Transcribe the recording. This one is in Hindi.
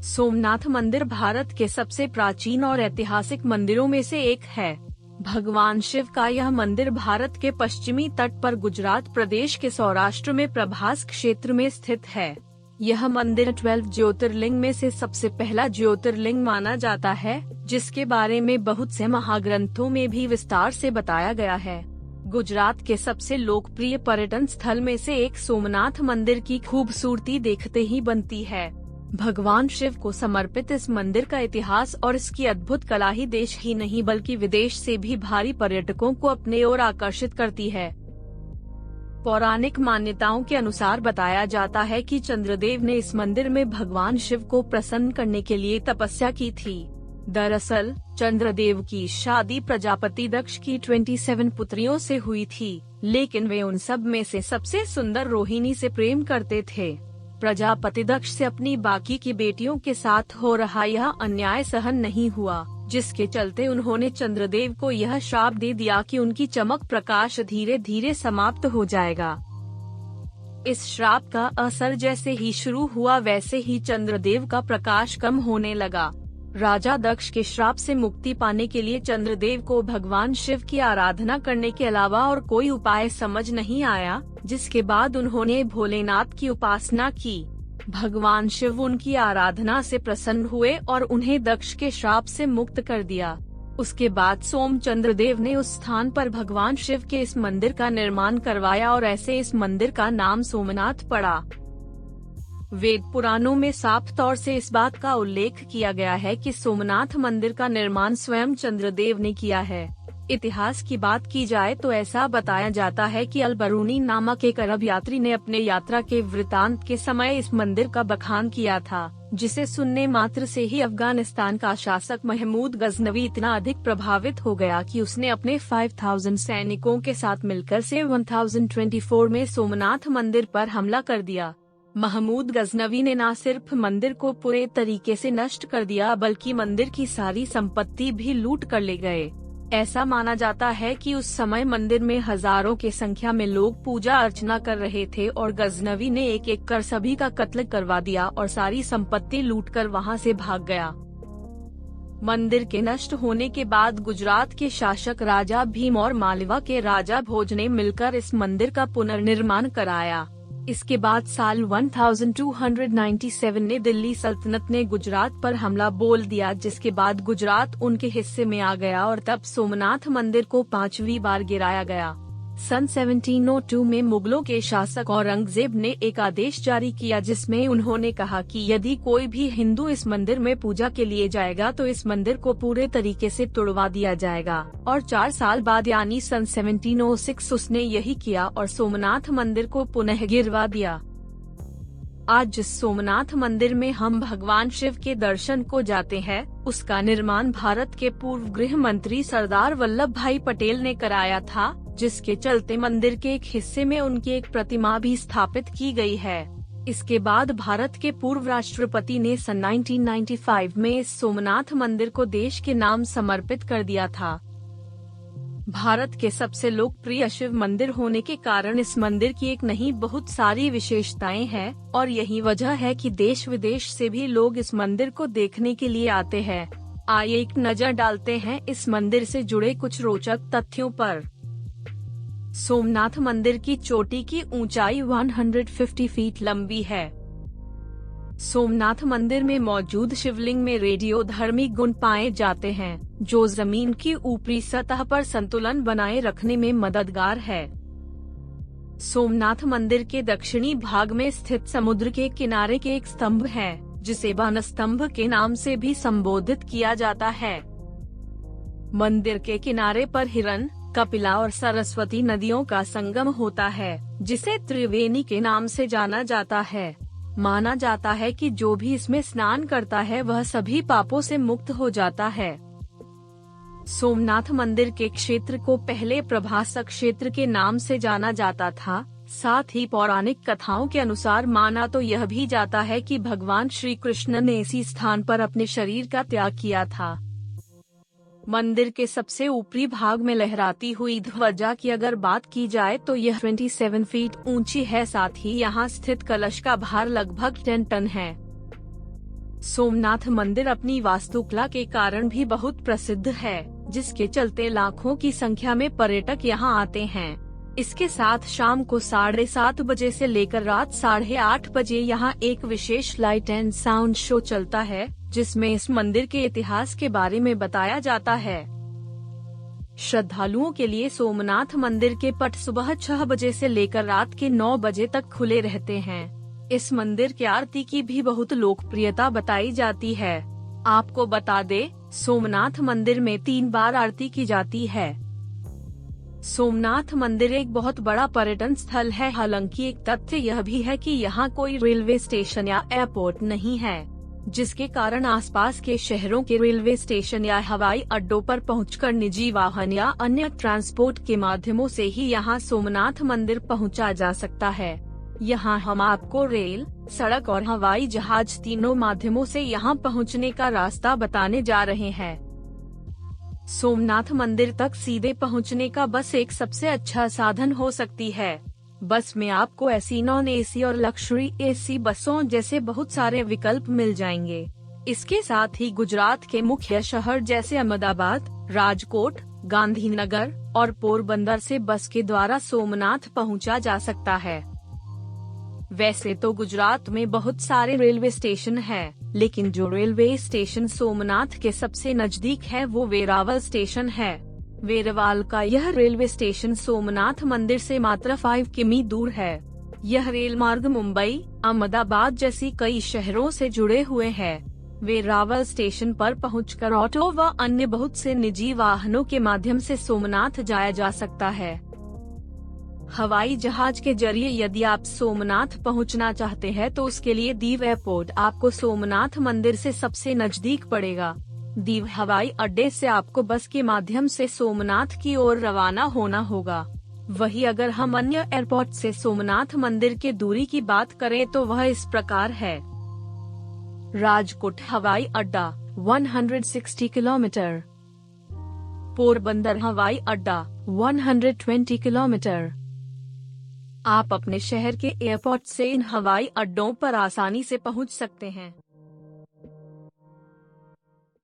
सोमनाथ मंदिर भारत के सबसे प्राचीन और ऐतिहासिक मंदिरों में से एक है। भगवान शिव का यह मंदिर भारत के पश्चिमी तट पर गुजरात प्रदेश के सौराष्ट्र में प्रभास क्षेत्र में स्थित है। यह मंदिर 12 ज्योतिर्लिंग में से सबसे पहला ज्योतिर्लिंग माना जाता है, जिसके बारे में बहुत से महाग्रंथों में भी विस्तार से बताया गया है। गुजरात के सबसे लोकप्रिय पर्यटन स्थल में से एक सोमनाथ मंदिर की खूबसूरती देखते ही बनती है। भगवान शिव को समर्पित इस मंदिर का इतिहास और इसकी अद्भुत कला ही देश ही नहीं बल्कि विदेश से भी भारी पर्यटकों को अपने ओर आकर्षित करती है। पौराणिक मान्यताओं के अनुसार बताया जाता है कि चंद्रदेव ने इस मंदिर में भगवान शिव को प्रसन्न करने के लिए तपस्या की थी। दरअसल चंद्रदेव की शादी प्रजापति दक्ष की 27 पुत्रियों से हुई थी, लेकिन वे उन सब में से सबसे सुंदर रोहिणी से प्रेम करते थे। प्रजापति दक्ष से अपनी बाकी की बेटियों के साथ हो रहा यह अन्याय सहन नहीं हुआ, जिसके चलते उन्होंने चंद्रदेव को यह श्राप दे दिया कि उनकी चमक प्रकाश धीरे धीरे समाप्त हो जाएगा। इस श्राप का असर जैसे ही शुरू हुआ वैसे ही चंद्रदेव का प्रकाश कम होने लगा। राजा दक्ष के श्राप से मुक्ति पाने के लिए चंद्रदेव को भगवान शिव की आराधना करने के अलावा और कोई उपाय समझ नहीं आया, जिसके बाद उन्होंने भोलेनाथ की उपासना की। भगवान शिव उनकी आराधना से प्रसन्न हुए और उन्हें दक्ष के श्राप से मुक्त कर दिया। उसके बाद सोमचंद्रदेव ने उस स्थान पर भगवान शिव के इस मंदिर का निर्माण करवाया और ऐसे इस मंदिर का नाम सोमनाथ पड़ा। वेद पुराणों में साफ तौर से इस बात का उल्लेख किया गया है कि सोमनाथ मंदिर का निर्माण स्वयं चंद्रदेव ने किया है। इतिहास की बात की जाए तो ऐसा बताया जाता है कि अल-बरूनी नामक एक अरब यात्री ने अपने यात्रा के वृतांत के समय इस मंदिर का बखान किया था, जिसे सुनने मात्र से ही अफगानिस्तान का शासक महमूद गजनवी इतना अधिक प्रभावित हो गया कि उसने अपने 5000 सैनिकों के साथ मिलकर से 1024 में सोमनाथ मंदिर पर हमला कर दिया। महमूद गजनवी ने न सिर्फ मंदिर को पूरे तरीके से नष्ट कर दिया बल्कि मंदिर की सारी संपत्ति भी लूट कर ले गए। ऐसा माना जाता है कि उस समय मंदिर में हजारों की संख्या में लोग पूजा अर्चना कर रहे थे और गजनवी ने एक एक कर सभी का कत्ल करवा दिया और सारी संपत्ति लूटकर वहां से भाग गया। मंदिर के नष्ट होने के बाद गुजरात के शासक राजा भीम और मालवा के राजा भोज ने मिलकर इस मंदिर का पुनर्निर्माण कराया। इसके बाद साल 1297 में दिल्ली सल्तनत ने गुजरात पर हमला बोल दिया, जिसके बाद गुजरात उनके हिस्से में आ गया और तब सोमनाथ मंदिर को 5वीं बार गिराया गया। सन 1702 में मुगलों के शासक औरंगजेब ने एक आदेश जारी किया जिसमें उन्होंने कहा कि यदि कोई भी हिंदू इस मंदिर में पूजा के लिए जाएगा तो इस मंदिर को पूरे तरीके से तोड़वा दिया जाएगा। और 4 साल बाद यानी सन 1706 उसने यही किया और सोमनाथ मंदिर को पुनः गिरवा दिया। आज जिस सोमनाथ मंदिर में हम भगवान शिव के दर्शन को जाते हैं, उसका निर्माण भारत के पूर्व गृह मंत्री सरदार वल्लभ भाई पटेल ने कराया था, जिसके चलते मंदिर के एक हिस्से में उनकी एक प्रतिमा भी स्थापित की गई है। इसके बाद भारत के पूर्व राष्ट्रपति ने सन 1995 में इस सोमनाथ मंदिर को देश के नाम समर्पित कर दिया था। भारत के सबसे लोकप्रिय शिव मंदिर होने के कारण इस मंदिर की एक नहीं बहुत सारी विशेषताएं हैं और यही वजह है कि देश विदेश से भी लोग इस मंदिर को देखने के लिए आते हैं। आइए एक नजर डालते हैं इस मंदिर से जुड़े कुछ रोचक तथ्यों पर। सोमनाथ मंदिर की चोटी की ऊंचाई 150 फीट लंबी है। सोमनाथ मंदिर में मौजूद शिवलिंग में रेडियोधर्मी गुण पाए जाते हैं, जो जमीन की ऊपरी सतह पर संतुलन बनाए रखने में मददगार है। सोमनाथ मंदिर के दक्षिणी भाग में स्थित समुद्र के किनारे के एक स्तंभ है, जिसे बाण स्तंभ के नाम से भी संबोधित किया जाता है। मंदिर के किनारे पर हिरन, कपिला और सरस्वती नदियों का संगम होता है, जिसे त्रिवेणी के नाम से जाना जाता है। माना जाता है कि जो भी इसमें स्नान करता है वह सभी पापों से मुक्त हो जाता है। सोमनाथ मंदिर के क्षेत्र को पहले प्रभासक क्षेत्र के नाम से जाना जाता था। साथ ही पौराणिक कथाओं के अनुसार माना तो यह भी जाता है कि भगवान श्री कृष्ण ने इसी स्थान पर अपने शरीर का त्याग किया था। मंदिर के सबसे ऊपरी भाग में लहराती हुई ध्वजा की अगर बात की जाए तो यह 27 फीट ऊंची है। साथ ही यहाँ स्थित कलश का भार लगभग 10 टन है। सोमनाथ मंदिर अपनी वास्तुकला के कारण भी बहुत प्रसिद्ध है, जिसके चलते लाखों की संख्या में पर्यटक यहां आते हैं। इसके साथ शाम को 7:30 बजे से लेकर रात 8:30 बजे यहां एक विशेष लाइट एंड साउंड शो चलता है, जिसमें इस मंदिर के इतिहास के बारे में बताया जाता है। श्रद्धालुओं के लिए सोमनाथ मंदिर के पट सुबह 6 बजे से लेकर रात के 9 बजे तक खुले रहते हैं। इस मंदिर की आरती की भी बहुत लोकप्रियता बताई जाती है। आपको बता दे, सोमनाथ मंदिर में 3 बार आरती की जाती है। सोमनाथ मंदिर एक बहुत बड़ा पर्यटन स्थल है। हालांकि एक तथ्य यह भी है कि यहाँ कोई रेलवे स्टेशन या एयरपोर्ट नहीं है, जिसके कारण आसपास के शहरों के रेलवे स्टेशन या हवाई अड्डों पर पहुंचकर निजी वाहन या अन्य ट्रांसपोर्ट के माध्यमों से ही यहाँ सोमनाथ मंदिर पहुंचा जा सकता है। यहाँ हम आपको रेल, सड़क और हवाई जहाज तीनों माध्यमों से यहाँ पहुँचने का रास्ता बताने जा रहे हैं। सोमनाथ मंदिर तक सीधे पहुँचने का बस एक सबसे अच्छा साधन हो सकती है। बस में आपको एसी, नॉन एसी और लग्जरी एसी बसों जैसे बहुत सारे विकल्प मिल जाएंगे। इसके साथ ही गुजरात के मुख्य शहर जैसे अहमदाबाद, राजकोट, गांधीनगर और पोरबंदर से बस के द्वारा सोमनाथ पहुंचा जा सकता है। वैसे तो गुजरात में बहुत सारे रेलवे स्टेशन हैं, लेकिन जो रेलवे स्टेशन सोमनाथ के सबसे नजदीक है वो वेरावल स्टेशन है। वेरावल का यह रेलवे स्टेशन सोमनाथ मंदिर से मात्र 5 किमी दूर है। यह रेल मार्ग मुंबई, अहमदाबाद जैसी कई शहरों से जुड़े हुए हैं। वेरावल स्टेशन पर पहुंचकर ऑटो व अन्य बहुत से निजी वाहनों के माध्यम से सोमनाथ जाया जा सकता है। हवाई जहाज के जरिए यदि आप सोमनाथ पहुंचना चाहते हैं तो उसके लिए दीव एयरपोर्ट आपको सोमनाथ मंदिर से सबसे नजदीक पड़ेगा। दीव हवाई अड्डे से आपको बस के माध्यम से सोमनाथ की ओर रवाना होना होगा। वहीं अगर हम अन्य एयरपोर्ट से सोमनाथ मंदिर के दूरी की बात करें तो वह इस प्रकार है। राजकोट हवाई अड्डा 160 किलोमीटर, पोरबंदर हवाई अड्डा 120 किलोमीटर। आप अपने शहर के एयरपोर्ट से इन हवाई अड्डों पर आसानी से पहुंच सकते हैं।